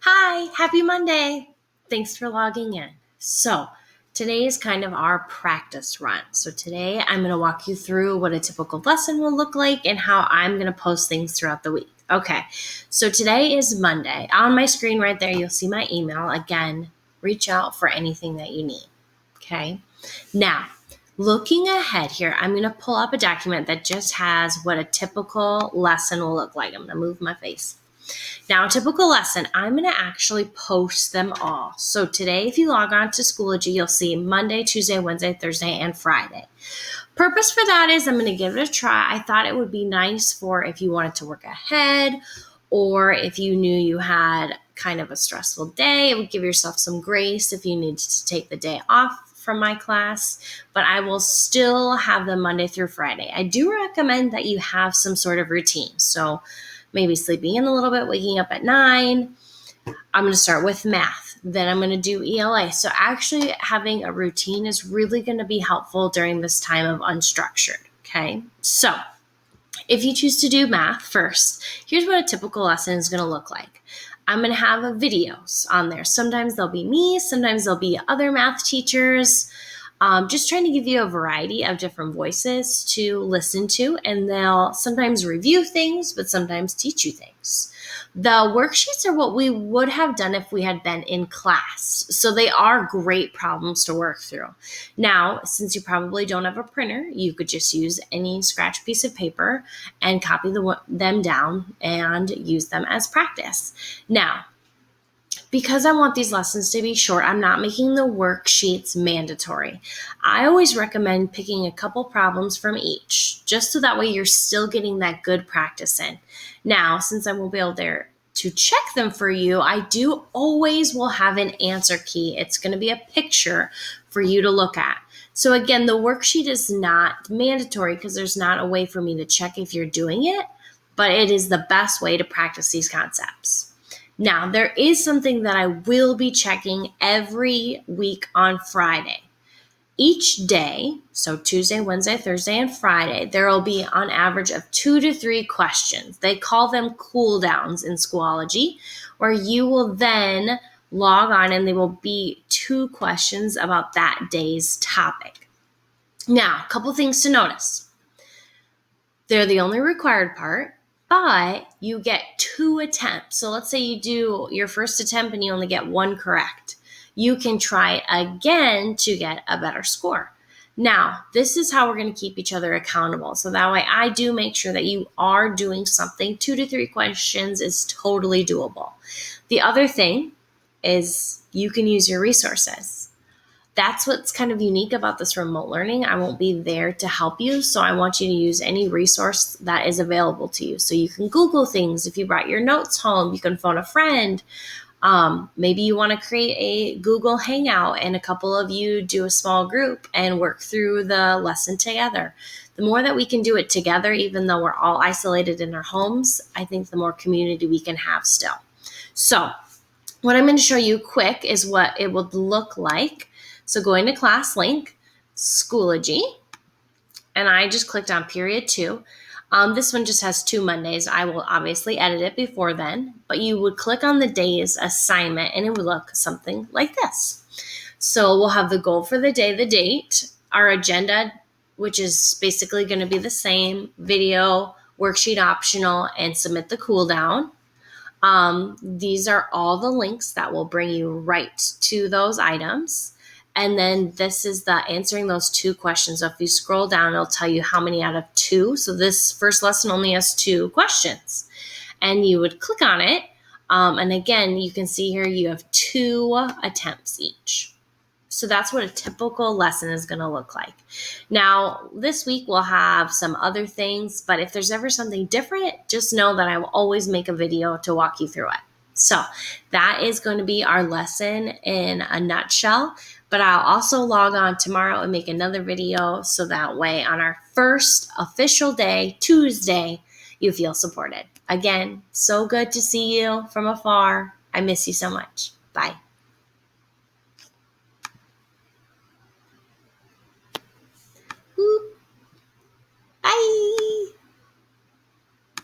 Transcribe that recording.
Hi, happy Monday. Thanks for logging in. So, today is kind of our practice run. So, today I'm going to walk you through what a typical lesson will look like and how I'm going to post things throughout the week. Okay, so today is Monday. On my screen right there, you'll see my email. Again, reach out for anything that you need. Okay, now looking ahead here, I'm going to pull up a document that just has what a typical lesson will look like. I'm going to move my face. Now, a typical lesson, I'm going to actually post them all. So today, if you log on to Schoology, you'll see Monday, Tuesday, Wednesday, Thursday, and Friday. Purpose for that is I'm going to give it a try. I thought it would be nice for if you wanted to work ahead or if you knew you had kind of a stressful day, it would give yourself some grace if you needed to take the day off from my class, but I will still have them Monday through Friday. I do recommend that you have some sort of routine. So maybe sleeping in a little bit, waking up at 9. I'm going to start with math. Then I'm going to do ELA. So actually having a routine is really going to be helpful during this time of unstructured. Okay. So if you choose to do math first, here's what a typical lesson is going to look like. I'm going to have videos on there. Sometimes they'll be me, sometimes they'll be other math teachers. Just trying to give you a variety of different voices to listen to, and they'll sometimes review things, but sometimes teach you things. The worksheets are what we would have done if we had been in class. So they are great problems to work through. Now, since you probably don't have a printer, you could just use any scratch piece of paper and copy them down and use them as practice. Now, because I want these lessons to be short, I'm not making the worksheets mandatory. I always recommend picking a couple problems from each, just so that way you're still getting that good practice in. Now, since I won't be able there to check them for you, I do always will have an answer key. It's going to be a picture for you to look at. So again, the worksheet is not mandatory because there's not a way for me to check if you're doing it, but it is the best way to practice these concepts. Now, there is something that I will be checking every week on Friday. Each day, so Tuesday, Wednesday, Thursday, and Friday, there will be on average of 2 to 3 questions. They call them cool downs in Schoology, where you will then log on and they will be 2 questions about that day's topic. Now, a couple things to notice. They're the only required part, but you get 2 attempts. So let's say you do your first attempt and you only get 1 correct. You can try again to get a better score. Now, this is how we're going to keep each other accountable. So that way I do make sure that you are doing something. 2 to 3 questions is totally doable. The other thing is you can use your resources. That's what's kind of unique about this remote learning. I won't be there to help you, so I want you to use any resource that is available to you. So you can Google things. If you brought your notes home, you can phone a friend. Maybe you want to create a Google Hangout and a couple of you do a small group and work through the lesson together. The more that we can do it together, even though we're all isolated in our homes, I think the more community we can have still. So what I'm going to show you quick is what it would look like. So going to class link, Schoology, and I just clicked on period 2. This one just has 2 Mondays. I will obviously edit it before then, but you would click on the day's assignment and it would look something like this. So we'll have the goal for the day, the date, our agenda, which is basically going to be the same, video, worksheet optional, and submit the cool down. These are all the links that will bring you right to those items. And then this is the answering those 2 questions. So if you scroll down, it'll tell you how many out of 2. So this first lesson only has 2 questions. And you would click on it. And again, you can see here you have 2 attempts each. So that's what a typical lesson is going to look like. Now, this week we'll have some other things, but if there's ever something different, just know that I will always make a video to walk you through it. So that is going to be our lesson in a nutshell, but I'll also log on tomorrow and make another video so that way on our first official day, Tuesday, you feel supported. Again, so good to see you from afar. I miss you so much. Bye.